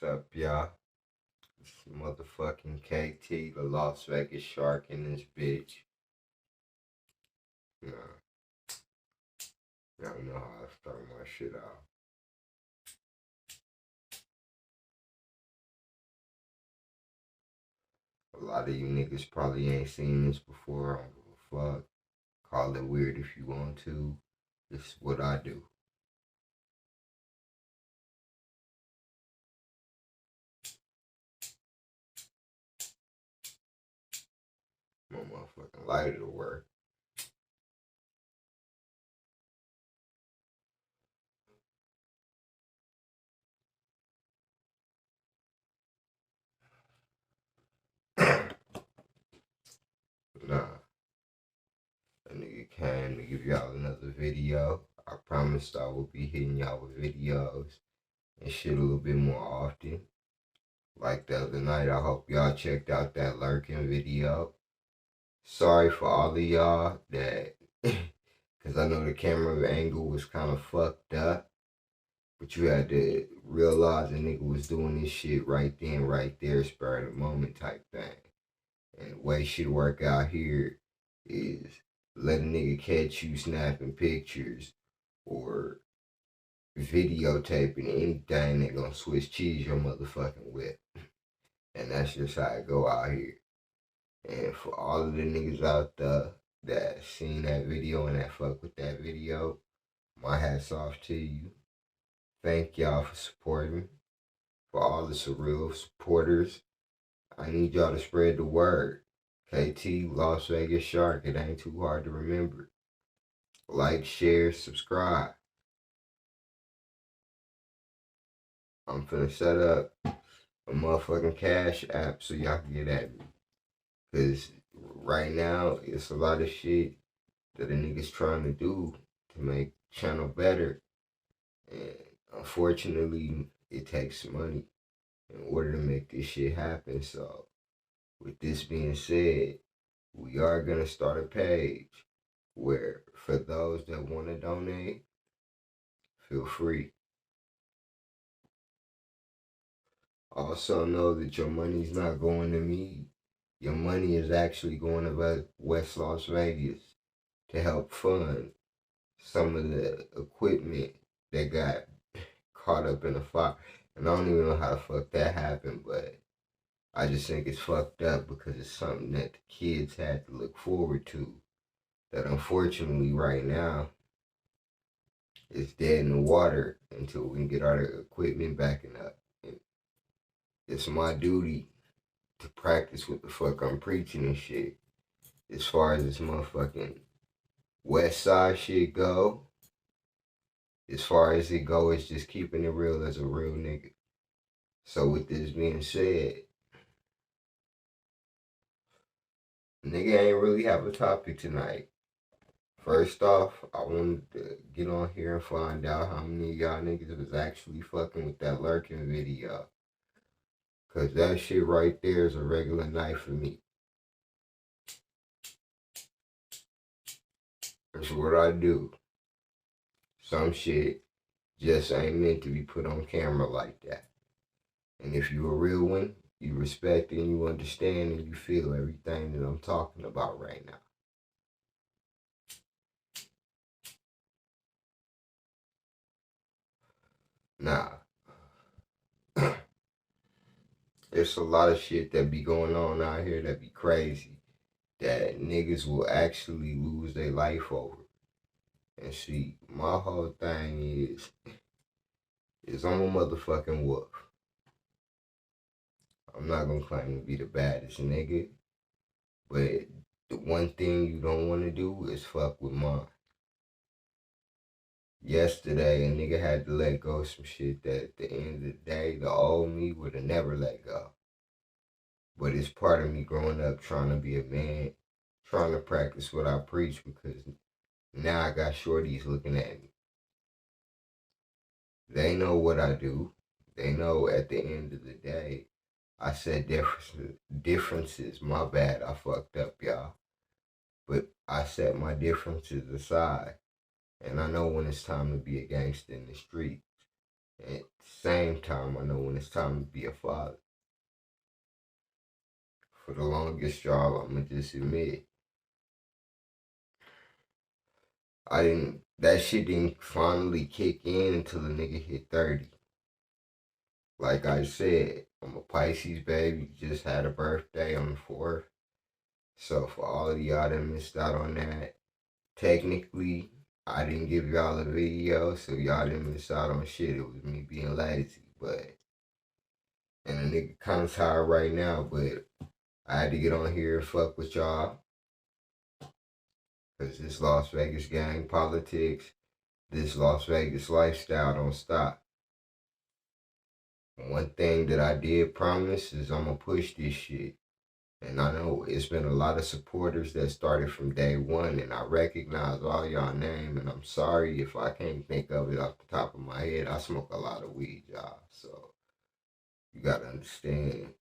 What's up, y'all? It's motherfucking KT, the Las Vegas Shark in this bitch. Nah, y'all know how I start my shit out. A lot of you niggas probably ain't seen this before. I don't give a fuck. Call it weird if you want to. This is what I do. My motherfucking lighter to work. Nah, a nigga came to give y'all another video. I promised I would be hitting y'all with videos and shit a little bit more often. Like the other night, I hope y'all checked out that lurking video. Sorry for all of y'all that, because I know the camera angle was kind of fucked up, but you had to realize a nigga was doing this shit right then, right there, spur of the moment type thing. And the way shit work out here is let a nigga catch you snapping pictures or videotaping anything that gonna switch cheese your motherfucking whip. And that's just how it go out here. And for all of the niggas out there that seen that video and that fuck with that video, my hat's off to you. Thank y'all for supporting. For all the surreal supporters, I need y'all to spread the word. KT Las Vegas Shark, it ain't too hard to remember. Like, share, subscribe. I'm finna set up a motherfucking cash app so y'all can get at me. Cause right now, it's a lot of shit that a nigga's trying to do to make channel better. And unfortunately, it takes money in order to make this shit happen. So, with this being said, we are going to start a page where for those that want to donate, feel free. Also, know that your money's not going to me. Your money is actually going to West Las Vegas to help fund some of the equipment that got caught up in a fire. And I don't even know how the fuck that happened, but I just think it's fucked up because it's something that the kids had to look forward to. That unfortunately right now is dead in the water until we can get our equipment backing up. And it's my duty to practice what the fuck I'm preaching and shit. As far as this motherfucking West Side shit go, as far as it go, it's just keeping it real as a real nigga. So with this being said, nigga ain't really have a topic tonight. First off, I wanted to get on here and find out how many of y'all niggas was actually fucking with that lurking video. Cause that shit right there is a regular night for me. That's what I do. Some shit just ain't meant to be put on camera like that. And if you a real one, you respect and you understand and you feel everything that I'm talking about right now. Nah, there's a lot of shit that be going on out here that be crazy, that niggas will actually lose their life over. And see, my whole thing is I'm a motherfucking wolf. I'm not gonna claim to be the baddest nigga, but the one thing you don't want to do is fuck with mine. Yesterday, a nigga had to let go of some shit that at the end of the day, the old me would have never let go. But it's part of me growing up trying to be a man, trying to practice what I preach because now I got shorties looking at me. They know what I do. They know at the end of the day, I said differences. My bad, I fucked up, y'all. But I set my differences aside. And I know when it's time to be a gangster in the street. And at the same time, I know when it's time to be a father. For the longest job, I'm gonna just admit, that shit didn't finally kick in until the nigga hit 30. Like I said, I'm a Pisces baby, just had a birthday on the 4th. So for all of y'all that missed out on that, technically, I didn't give y'all a video, so y'all didn't miss out on shit. It was me being lazy, but, and a nigga kinda tired right now, but I had to get on here and fuck with y'all. Cause this Las Vegas gang politics, this Las Vegas lifestyle don't stop. One thing that I did promise is I'm gonna push this shit. And I know it's been a lot of supporters that started from day one, and I recognize all y'all name, and I'm sorry if I can't think of it off the top of my head. I smoke a lot of weed, y'all, so you gotta understand.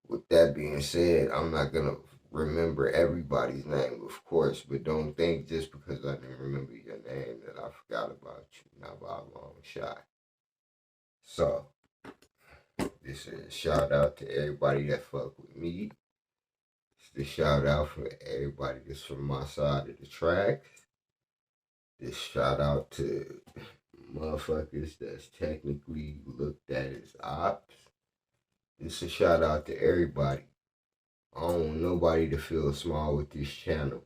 With that being said, I'm not gonna remember everybody's name, of course, but don't think just because I didn't remember your name that I forgot about you. Not by a long shot. So, this is a shout out to everybody that fuck with me. It's the shout out for everybody that's from my side of the tracks. This shout out to motherfuckers that's technically looked at as ops. This a shout out to everybody. I don't want nobody to feel small with this channel.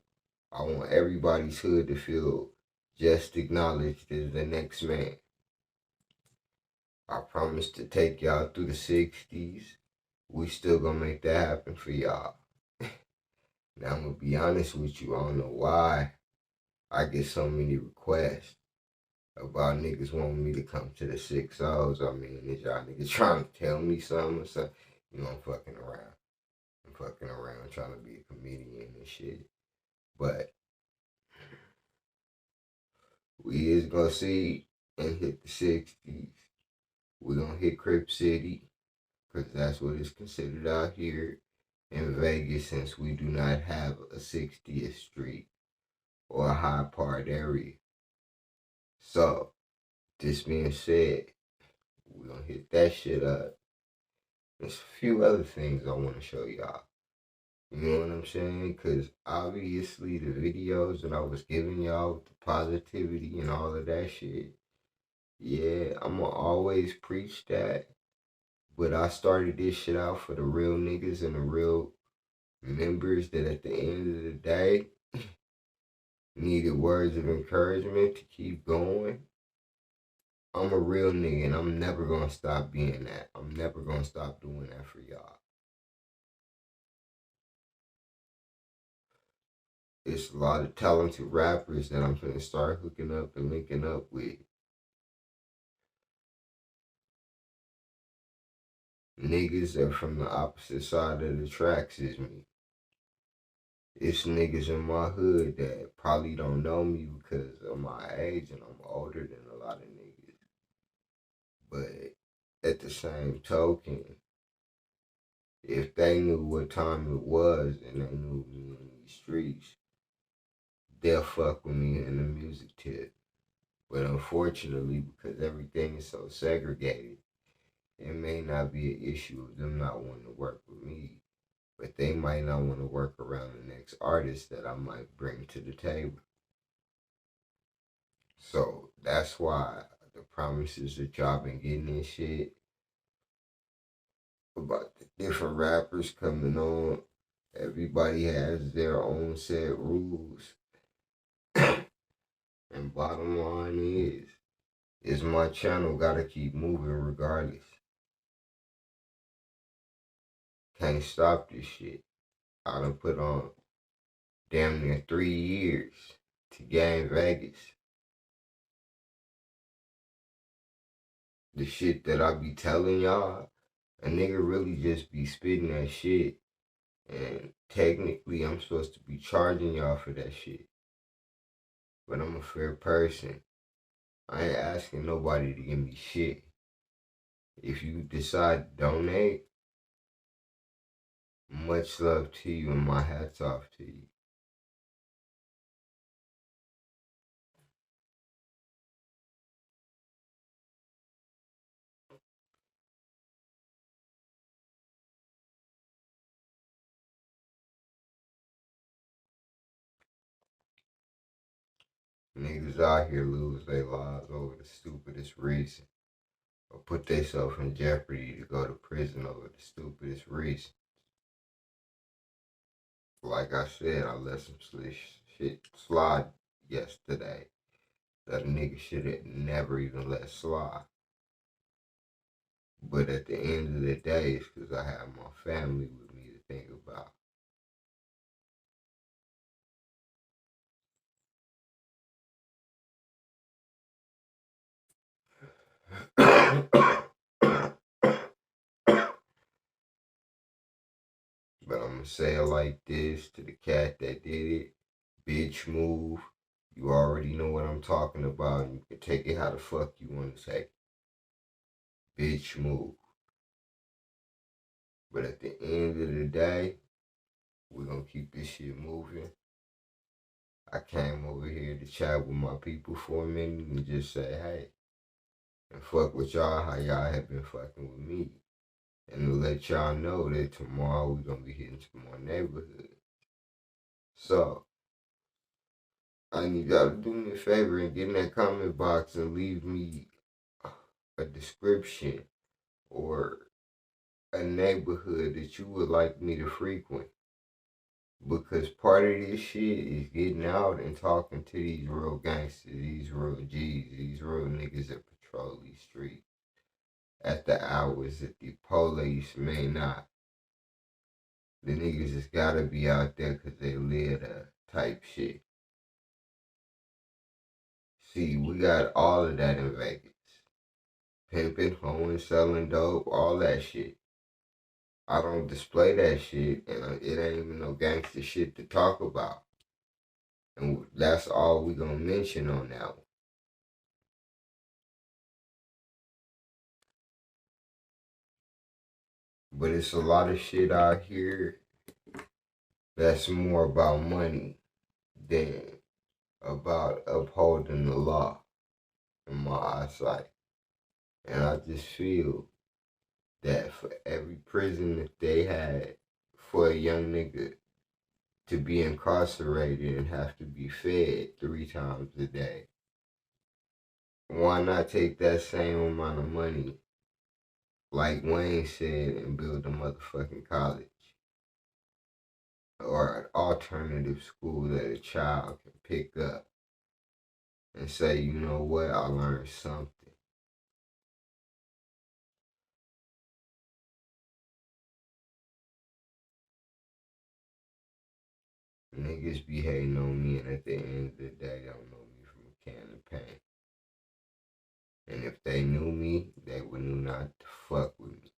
I want everybody's hood to feel just acknowledged as the next man. I promise to take y'all through the 60s. We still gonna make that happen for y'all. Now I'm gonna be honest with you, I don't know why I get so many requests about niggas wanting me to come to the 6-0s. I mean, is y'all niggas trying to tell me something or something? You know, I'm fucking around. I'm fucking around trying to be a comedian and shit. But we is gonna see and hit the 60s. We gonna hit Crip City, because that's what is considered out here in Vegas, since we do not have a 60th Street or a high part area. So, this being said, we gonna hit that shit up. There's a few other things I want to show y'all. You know what I'm saying? Because obviously the videos that I was giving y'all with the positivity and all of that shit, yeah, I'm going to always preach that. But I started this shit out for the real niggas and the real members that at the end of the day needed words of encouragement to keep going. I'm a real nigga and I'm never going to stop being that. I'm never going to stop doing that for y'all. It's a lot of talented rappers that I'm gonna start hooking up and linking up with. Niggas that from the opposite side of the tracks as me. It's niggas in my hood that probably don't know me because of my age and I'm older than a lot of niggas. But at the same token, if they knew what time it was and they knew me in these streets, they'll fuck with me in the music tip. But unfortunately, because everything is so segregated, it may not be an issue of them not wanting to work with me, but they might not want to work around the next artist that I might bring to the table. So that's why the promises that y'all been getting and shit about the different rappers coming on, everybody has their own set rules. And bottom line is my channel gotta keep moving regardless. Can't stop this shit. I done put on damn near 3 years to gain Vegas. The shit that I be telling y'all, a nigga really just be spitting that shit. And technically, I'm supposed to be charging y'all for that shit. But I'm a fair person. I ain't asking nobody to give me shit. If you decide to donate, much love to you and my hat's off to you. Niggas out here lose their lives over the stupidest reason, or put themselves in jeopardy to go to prison over the stupidest reason. Like I said, I let some shit slide yesterday that a nigga should have never even let slide. But at the end of the day, it's because I have my family with me to think about. But I'm gonna say it like this to the cat that did it. Bitch move. You already know what I'm talking about. And you can take it how the fuck you want to take it. Bitch move. But at the end of the day, we're gonna keep this shit moving. I came over here to chat with my people for a minute and just say, hey, and fuck with y'all how y'all have been fucking with me. And to let y'all know that tomorrow we're gonna be hitting some more neighborhoods. So I need y'all to do me a favor and get in that comment box and leave me a description or a neighborhood that you would like me to frequent. Because part of this shit is getting out and talking to these real gangsters, these real G's, these real niggas that patrol these streets at the hours that the police may not. The niggas just gotta be out there because they live the type shit. See, we got all of that in Vegas. Pimping, hoeing, selling dope, all that shit. I don't display that shit, and it ain't even no gangster shit to talk about. And that's all we gonna mention on that one. But it's a lot of shit out here that's more about money than about upholding the law in my eyesight. And I just feel that for every prison that they had for a young nigga to be incarcerated and have to be fed 3 times a day, why not take that same amount of money, like Wayne said, and build a motherfucking college or an alternative school that a child can pick up and say, you know what, I learned something. Niggas be hating on me, and at the end of the day, they don't know me from a can of paint. And if they knew me, they would know not to fuck with me.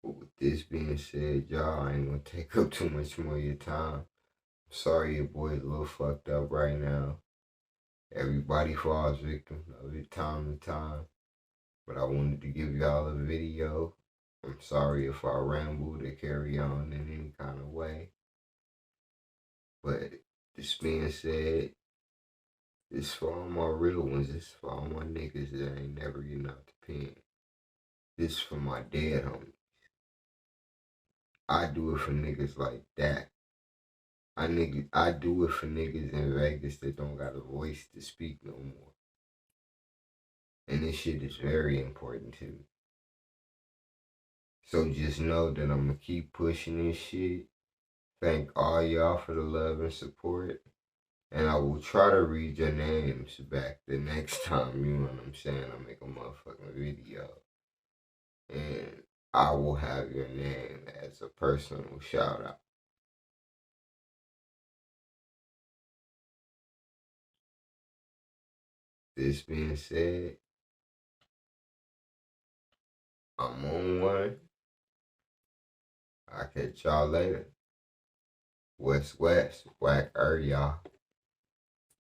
But with this being said, y'all, I ain't gonna take up too much more of your time. I'm sorry your boy's a little fucked up right now. Everybody falls victim of it time to time. But I wanted to give y'all a video. I'm sorry if I rambled or carry on in any kind of way. But this being said, this for all my real ones. This for all my niggas that ain't never getting out the pen. This for my dead homies. I do it for niggas like that. I do it for niggas in Vegas that don't got a voice to speak no more. And this shit is very important to me. So just know that I'm gonna keep pushing this shit. Thank all y'all for the love and support. And I will try to read your names back the next time, you know what I'm saying, I make a motherfucking video. And I will have your name as a personal shout out. This being said, I'm on one. I'll catch y'all later. West, whack y'all.